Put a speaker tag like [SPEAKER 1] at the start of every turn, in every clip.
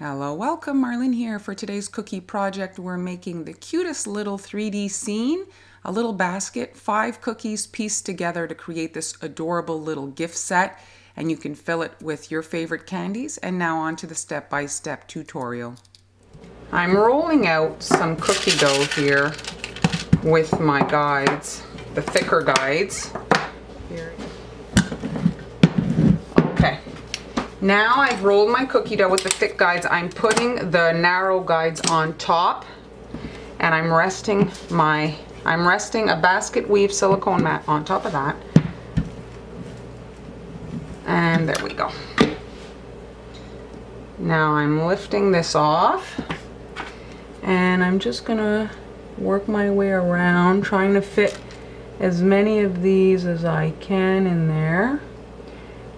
[SPEAKER 1] Hello, welcome, Marlene here. For today's cookie project, we're making the cutest little 3D scene, a little basket, 5 cookies pieced together to create this adorable little gift set, and you can fill it with your favorite candies. And now on to the step-by-step tutorial. I'm rolling out some cookie dough here with my guides, the thicker guides. Okay. Now I've rolled my cookie dough with the thick guides. I'm putting the narrow guides on top, and I'm resting a basket weave silicone mat on top of that. And there we go. Now I'm lifting this off, and I'm just gonna work my way around, trying to fit as many of these as I can in there.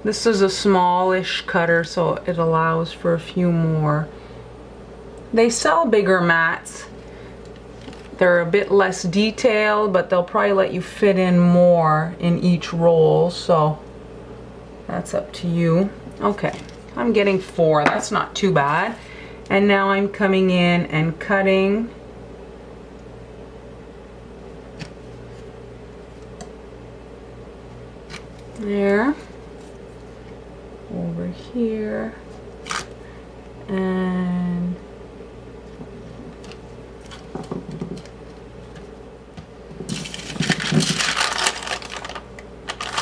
[SPEAKER 1] This is a smallish cutter, so it allows for a few more. They sell bigger mats. They're a bit less detailed, but they'll probably let you fit in more in each roll, so that's up to you. Okay, I'm getting 4. That's not too bad. And now I'm coming in and cutting there, over here, and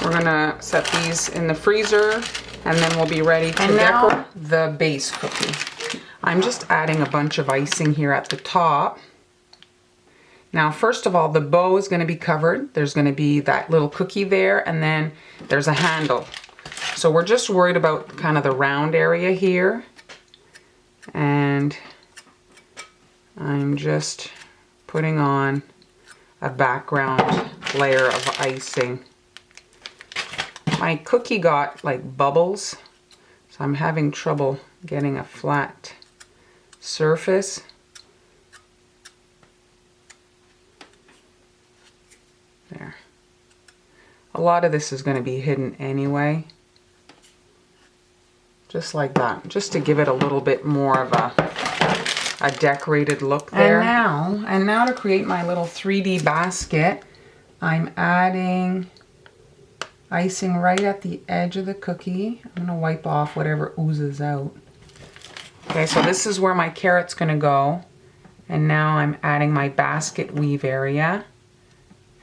[SPEAKER 1] we're gonna set these in the freezer, and then we'll be ready to decorate the base cookie. I'm just adding a bunch of icing here at the top. Now, first of all, the bow is going to be covered. There's going to be that little cookie there, and then there's a handle. So we're just worried about kind of the round area here. And I'm just putting on a background layer of icing. My cookie got like bubbles, so I'm having trouble getting a flat surface. There. A lot of this is going to be hidden anyway. Just like that, just to give it a little bit more of a decorated look there. And now to create my little 3D basket, I'm adding icing right at the edge of the cookie. I'm going to wipe off whatever oozes out. Okay, so this is where my carrot's going to go. And now I'm adding my basket weave area.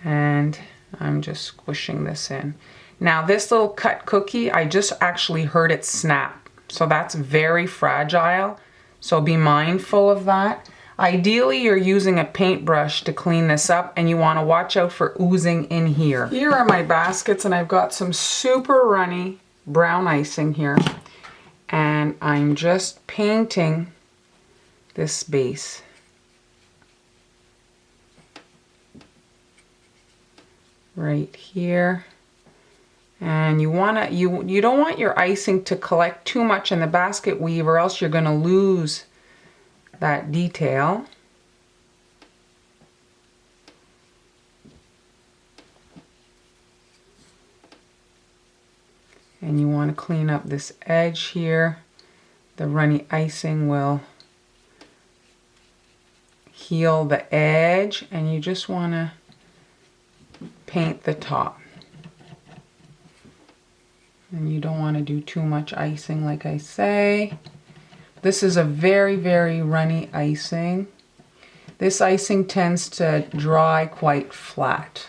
[SPEAKER 1] And I'm just squishing this in. Now this little cut cookie, I just actually heard it snap. So that's very fragile. So be mindful of that. Ideally, you're using a paintbrush to clean this up, and you want to watch out for oozing in here. Here are my baskets, and I've got some super runny brown icing here. And I'm just painting this base. Right here. And you don't want your icing to collect too much in the basket weave, or else you're going to lose that detail. And you want to clean up this edge here. The runny icing will heal the edge, and you just want to paint the top. And you don't want to do too much icing, like I say. This is a very, very runny icing. This icing tends to dry quite flat,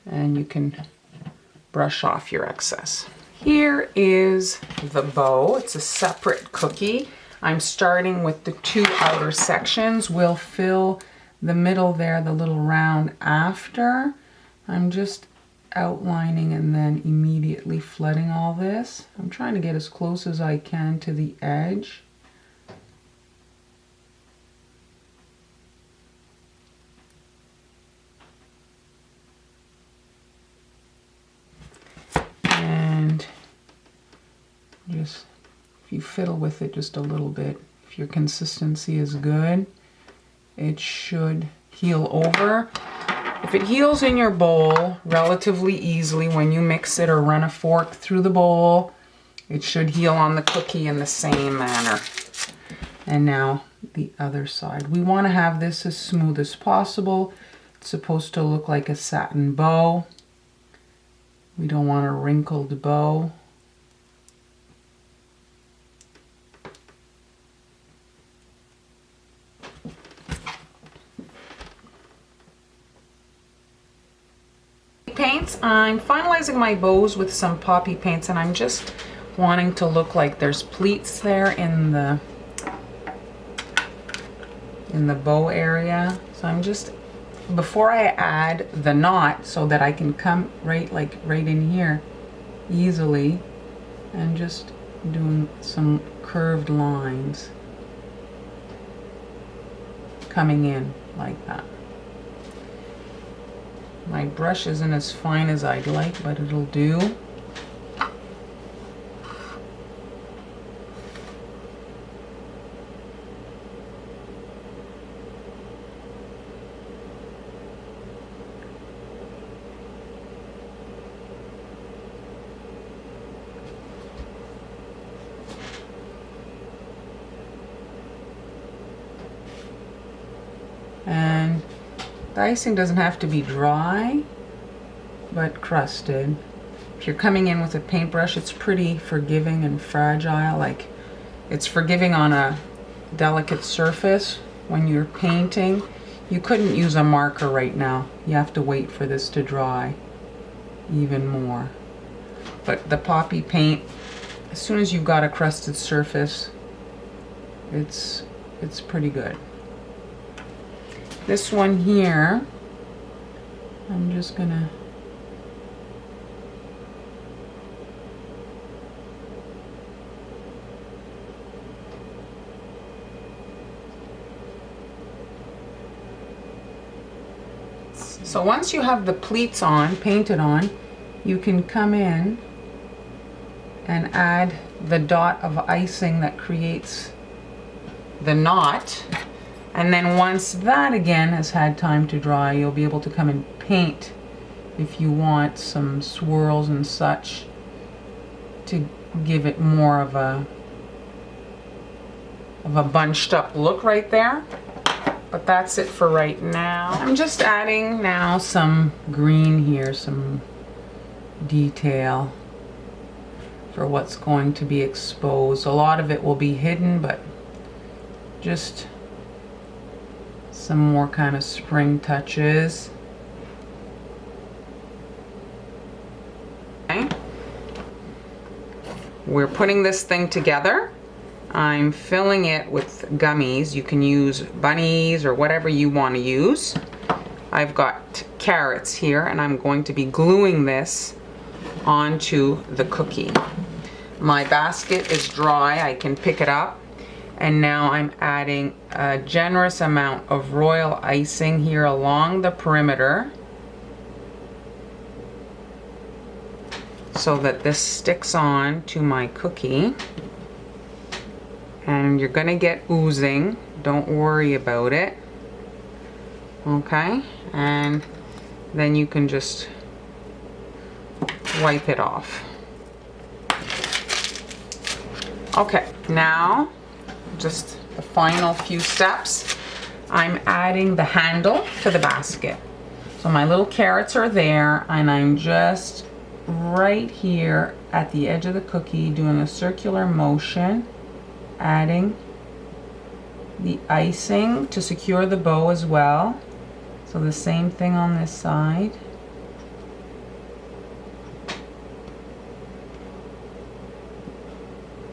[SPEAKER 1] and you can brush off your excess. Here is the bow. It's a separate cookie. I'm starting with the 2 outer sections. We'll fill the middle there, the little round after. I'm just outlining and then immediately flooding all this. I'm trying to get as close as I can to the edge. And just, if you fiddle with it just a little bit, if your consistency is good, it should heal over. If it heals in your bowl relatively easily when you mix it or run a fork through the bowl, it should heal on the cookie in the same manner. And now the other side. We want to have this as smooth as possible. It's supposed to look like a satin bow. We don't want a wrinkled bow. Paints, I'm finalizing my bows with some poppy paints, and I'm just wanting to look like there's pleats there in the bow area. So I'm just, before I add the knot, so that I can come right in here easily, and just doing some curved lines coming in like that. My brush isn't as fine as I'd like, but it'll do. And the icing doesn't have to be dry, but crusted. If you're coming in with a paintbrush, it's pretty forgiving and fragile. Like, it's forgiving on a delicate surface. When you're painting, you couldn't use a marker right now. You have to wait for this to dry even more. But the poppy paint, as soon as you've got a crusted surface, it's pretty good. This one here, I'm just gonna so once you have the pleats on, painted on, you can come in and add the dot of icing that creates the knot. And then once that again has had time to dry, you'll be able to come and paint if you want some swirls and such to give it more of a bunched up look right there. But that's it for right now. I'm just adding now some green here, some detail for what's going to be exposed. A lot of it will be hidden, but just some more kind of spring touches. Okay. We're putting this thing together. I'm filling it with gummies. You can use bunnies or whatever you want to use. I've got carrots here, and I'm going to be gluing this onto the cookie. My basket is dry. I can pick it up. And now I'm adding a generous amount of royal icing here along the perimeter so that this sticks on to my cookie. And you're gonna get oozing, don't worry about it. Okay, and then you can just wipe it off. Okay, now just the final few steps. I'm adding the handle to the basket. So my little carrots are there, and I'm just right here at the edge of the cookie doing a circular motion, adding the icing to secure the bow as well. So the same thing on this side.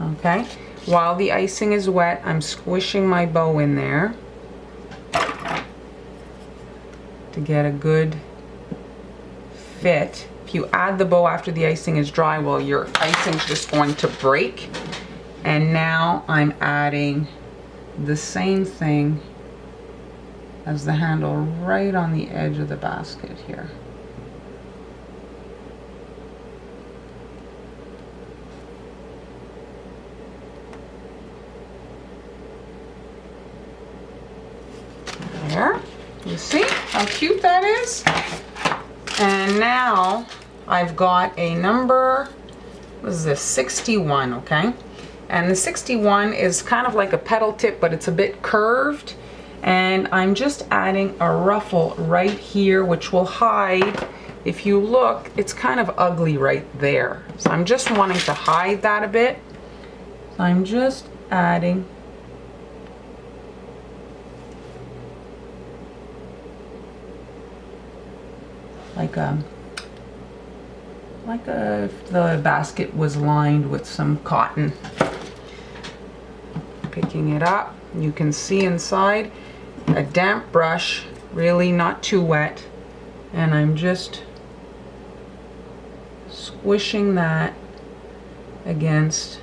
[SPEAKER 1] Okay, while the icing is wet, I'm squishing my bow in there to get a good fit. If you add the bow after the icing is dry, well, your icing's just going to break. And now I'm adding the same thing as the handle right on the edge of the basket here. There, you see how cute that is? And now I've got a number, what is this, 61, okay? And the 61 is kind of like a petal tip, but it's a bit curved. And I'm just adding a ruffle right here, which will hide. If you look, it's kind of ugly right there. So I'm just wanting to hide that a bit. So I'm just adding like if the basket was lined with some cotton. Picking it up, you can see inside a damp brush, really not too wet, and I'm just squishing that against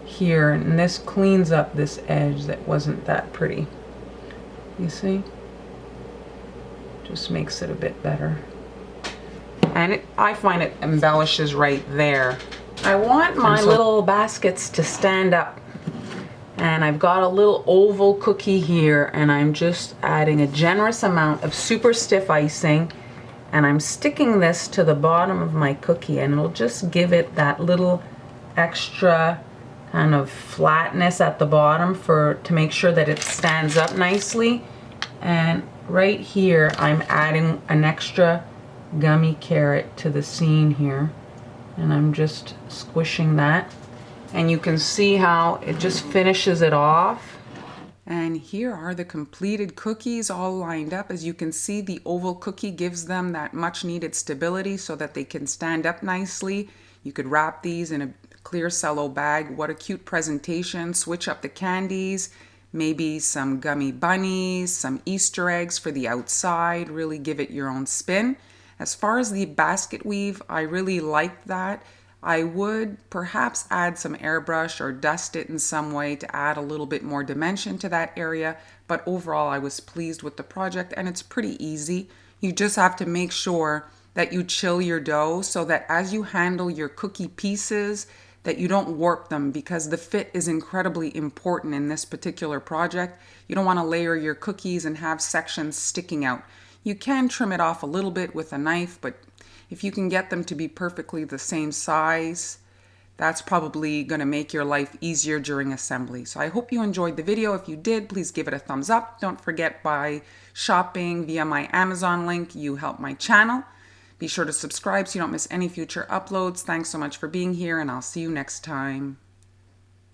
[SPEAKER 1] here, and this cleans up this edge that wasn't that pretty. You see? Just makes it a bit better. And I find it embellishes right there. I want my little baskets to stand up. And I've got a little oval cookie here, and I'm just adding a generous amount of super stiff icing, and I'm sticking this to the bottom of my cookie, and it'll just give it that little extra kind of flatness at the bottom to make sure that it stands up nicely. And right here I'm adding an extra gummy carrot to the scene here, and I'm just squishing that. And you can see how it just finishes it off. And here are the completed cookies all lined up. As you can see, the oval cookie gives them that much needed stability so that they can stand up nicely. You could wrap these in a clear cello bag. What a cute presentation. Switch up the candies, maybe some gummy bunnies, some Easter eggs for the outside. Really give it your own spin. As far as the basket weave, I really liked that. I would perhaps add some airbrush or dust it in some way to add a little bit more dimension to that area, but overall I was pleased with the project, and it's pretty easy. You just have to make sure that you chill your dough so that as you handle your cookie pieces, that you don't warp them, because the fit is incredibly important in this particular project. You don't want to layer your cookies and have sections sticking out. You can trim it off a little bit with a knife, but if you can get them to be perfectly the same size, that's probably going to make your life easier during assembly. So I hope you enjoyed the video. If you did, please give it a thumbs up. Don't forget, by shopping via my Amazon link, you help my channel. Be sure to subscribe so you don't miss any future uploads. Thanks so much for being here, and I'll see you next time.